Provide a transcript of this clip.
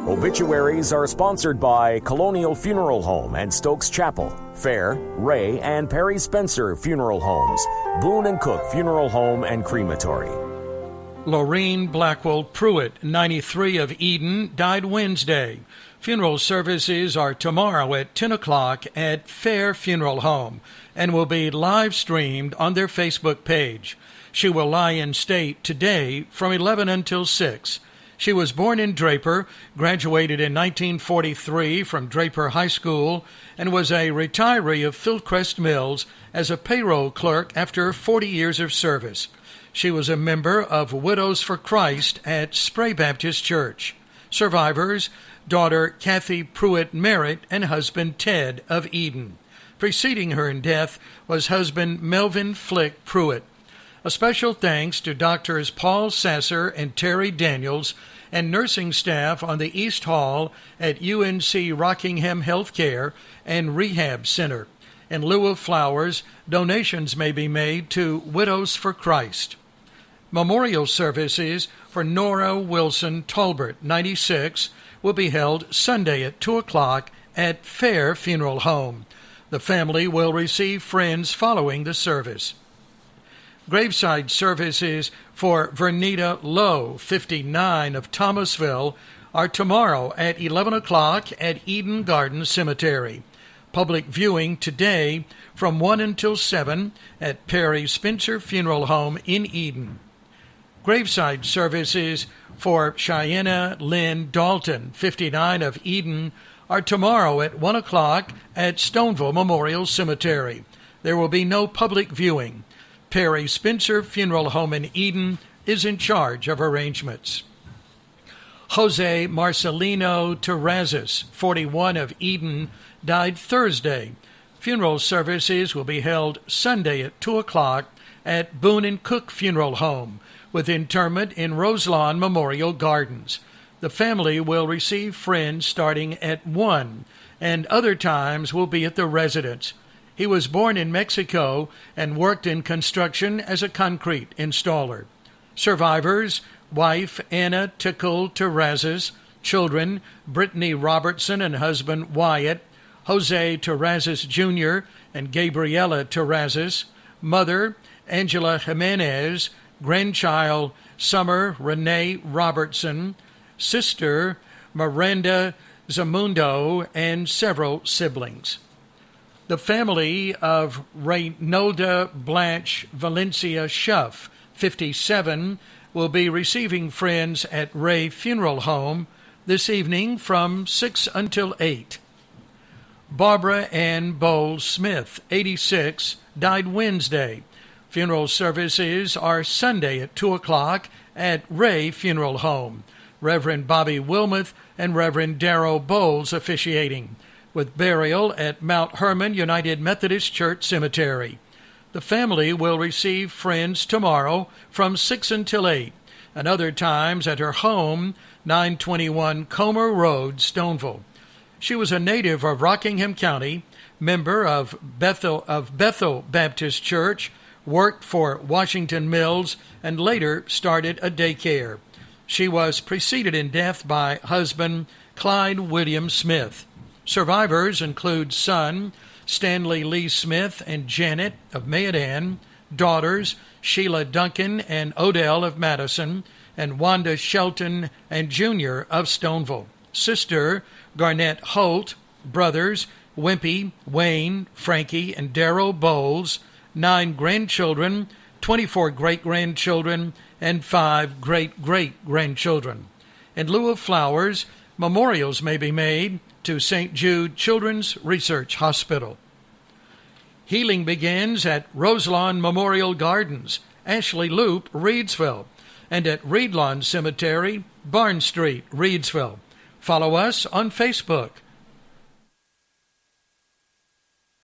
Obituaries are sponsored by Colonial Funeral Home and Stokes Chapel, Fair, Ray, and Perry Spencer Funeral Homes, Boone and Cook Funeral Home and Crematory. Lorene Blackwell Pruitt, 93, of Eden, died Wednesday. Funeral services are tomorrow at 10 o'clock at Fair Funeral Home and will be live streamed on their Facebook page. She will lie in state today from 11 until 6. She was born in Draper, graduated in 1943 from Draper High School, and was a retiree of Fieldcrest Mills as a payroll clerk after 40 years of service. She was a member of Widows for Christ at Spray Baptist Church. Survivors: daughter Kathy Pruitt Merritt and husband Ted of Eden. Preceding her in death was husband Melvin Flick Pruitt. A special thanks to Doctors Paul Sasser and Terry Daniels and nursing staff on the East Hall at UNC Rockingham Healthcare and Rehab Center. In lieu of flowers, donations may be made to Widows for Christ. Memorial services for Nora Wilson Tolbert, 96, will be held Sunday at 2 o'clock at Fair Funeral Home. The family will receive friends following the service. Graveside services for Vernita Lowe, 59, of Thomasville, are tomorrow at 11 o'clock at Eden Garden Cemetery. Public viewing today from 1 until 7 at Perry Spencer Funeral Home in Eden. Graveside services for Cheyenne Lynn Dalton, 59, of Eden, are tomorrow at 1 o'clock at Stoneville Memorial Cemetery. There will be no public viewing. Perry Spencer Funeral Home in Eden is in charge of arrangements. Jose Marcelino Terrazas, 41, of Eden, died Thursday. Funeral services will be held Sunday at 2 o'clock at Boone and Cook Funeral Home, with interment in Roselawn Memorial Gardens. The family will receive friends starting at 1, and other times will be at the residence. He was born in Mexico and worked in construction as a concrete installer. Survivors: wife Anna Tickle Terrazas, children Brittany Robertson and husband Wyatt, Jose Terrazas Jr. and Gabriela Terrazas, mother Angela Jimenez, grandchild Summer Renee Robertson, sister Miranda Zamundo, and several siblings. The family of Reynolda Blanche Valencia Schuff, 57, will be receiving friends at Ray Funeral Home this evening from 6 until 8. Barbara Ann Bowles Smith, 86, died Wednesday. Funeral services are Sunday at 2 o'clock at Ray Funeral Home. Reverend Bobby Wilmoth and Reverend Darrell Bowles officiating, with burial at Mount Hermon United Methodist Church Cemetery. The family will receive friends tomorrow from 6 until 8, and other times at her home, 921 Comer Road, Stoneville. She was a native of Rockingham County, member of Bethel Baptist Church, worked for Washington Mills, and later started a daycare. She was preceded in death by husband Clyde William Smith. Survivors include son Stanley Lee Smith and Janet of Mayodan, daughters Sheila Duncan and Odell of Madison, and Wanda Shelton and Jr. of Stoneville, sister Garnett Holt, brothers Wimpy, Wayne, Frankie, and Darrell Bowles, 9 grandchildren, 24 great-grandchildren, and 5 great-great-grandchildren. In lieu of flowers, memorials may be made to St. Jude Children's Research Hospital. Healing begins at Roselawn Memorial Gardens, Ashley Loop, Reedsville, and at Reedlawn Cemetery, Barn Street, Reedsville. Follow us on Facebook.